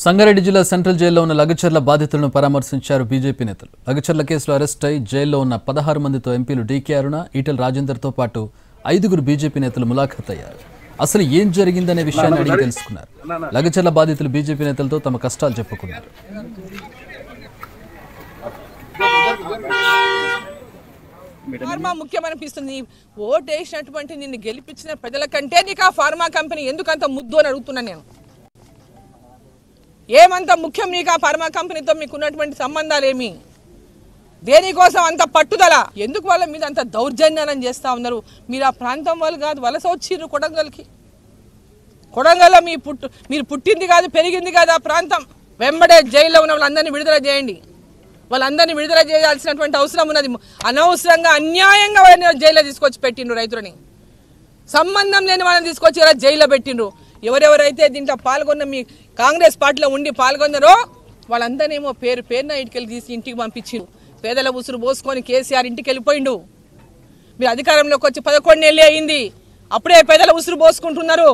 సంగారెడ్డి జిల్లా సెంట్రల్ జైల్లో ఉన్న లగచర్ల బాధితులను పరామర్శించారు బీజేపీ నేతలు. లగచర్ల కేసులో అరెస్ట్ అయి జైల్లో ఉన్న 16 మందితో ఎంపీలు డీకే అరుణ, ఈటెల రాజేందర్తో పాటు 5గురు బీజేపీ నేతలు ములాఖత్ అయ్యారు. అసలు ఏం జరిగిందనే విషయాన్ని అడిగి తెలుసుకున్నారు. లగచర్ల బాధితులు బీజేపీ నేతలతో తమ కష్టాలు చెప్పుకున్నారు. ఫార్మా ముఖ్యమనిపిస్తుంది. ఓటు వేసినటువంటి నిన్ను గెలిపించిన ప్రజల కంటే నీకు ఆ ఫార్మా కంపెనీ ఎందుకంత ముద్దు అని అడుగుతున్నా నేను. ఏమంత ముఖ్యం నీకు ఆ ఫార్మా కంపెనీతో మీకు ఉన్నటువంటి సంబంధాలు ఏమి? దేనికోసం అంత పట్టుదల? ఎందుకు వాళ్ళ మీద అంత దౌర్జన్యాలను చేస్తూ ఉన్నారు? మీరు ఆ ప్రాంతం వాళ్ళు కాదు, వలస వచ్చిర్రు కొడంగల్కి. కొడంగల్లో మీరు పుట్టింది కాదు, పెరిగింది కాదు ఆ ప్రాంతం. వెంబడే జైల్లో ఉన్న వాళ్ళందరినీ విడుదల చేయండి. వాళ్ళందరినీ విడుదల చేయాల్సినటువంటి అవసరం ఉన్నది. అనవసరంగా అన్యాయంగా వాళ్ళని జైల్లో తీసుకొచ్చి పెట్టిండ్రు. రైతులని సంబంధం లేని వాళ్ళని తీసుకొచ్చి ఇలా జైల్లో పెట్టిండ్రు. ఎవరెవరైతే దీంట్లో పాల్గొన్న మీ కాంగ్రెస్ పార్టీలో ఉండి పాల్గొన్నారో వాళ్ళందరినేమో పేరున ఇంటికి తీసి ఇంటికి పంపించిండు. పేదల ఉసురు పోసుకొని కేసీఆర్ ఇంటికి వెళ్ళిపోయిండు. మీరు అధికారంలోకి వచ్చి 11 ఏళ్ళే అయింది, అప్పుడే పేదల ఉసురు పోసుకుంటున్నారు.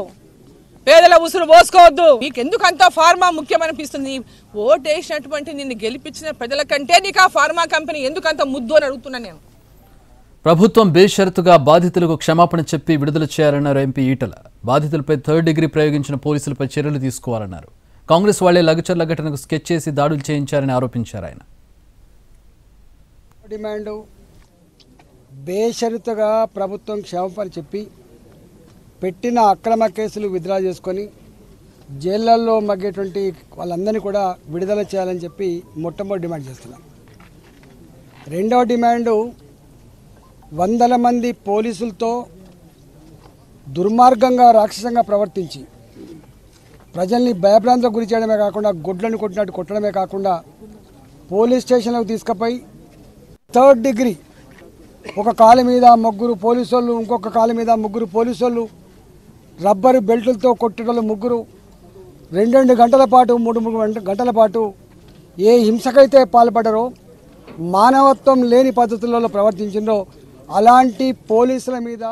పేదల ఉసురు పోసుకోవద్దు. మీకు ఎందుకు అంత ఫార్మా ముఖ్యమనిపిస్తుంది? ఓటు వేసినటువంటి నిన్ను గెలిపించిన ప్రజల కంటే నీకు ఆ ఫార్మా కంపెనీ ఎందుకు అంత ముద్దు అని అడుగుతున్నా నేను. ప్రభుత్వం బేషరతుగా బాధితులకు క్షమాపణ చెప్పి విడుదల చేయాలన్నారు ఎంపీ ఈటెల. బాధితులపై 3rd డిగ్రీ ప్రయోగించిన పోలీసులపై చర్యలు తీసుకోవాలన్నారు. కాంగ్రెస్ వాళ్లే లగచర్ల ఘటనకు స్కెచ్ చేసి దాడులు చేయించారని ఆరోపించారు ఆయన. డిమాండ్ బేషరతుగా ప్రభుత్వం క్షమాపణ చెప్పి పెట్టిన అక్రమ కేసులు విత్డ్రా చేసుకొని జైళ్లలో మగ్గేటువంటి వాళ్ళందరినీ కూడా విడుదల చేయాలని చెప్పి మొట్టమొదటి డిమాండ్ చేస్తున్నాం. రెండవ డిమాండు, 100 మంది పోలీసులతో దుర్మార్గంగా రాక్షసంగా ప్రవర్తించి ప్రజల్ని భయభ్రాంతులకు గురి చేయడమే కాకుండా గొడ్లను కొట్టినట్టు కొట్టడమే కాకుండా పోలీస్ స్టేషన్లకు తీసుకుపోయి 3rd డిగ్రీ, ఒక కాలు మీద 3 పోలీసు వాళ్ళు, ఇంకొక కాలు మీద 3 పోలీసు వాళ్ళు, రబ్బరు బెల్టులతో కొట్టేటోళ్ళు 3, 2 గంటల పాటు 3 గంటల పాటు ఏ హింసకైతే పాల్పడ్డారో, మానవత్వం లేని పద్ధతులలో ప్రవర్తించిందో అలాంటి పోలీసుల మీద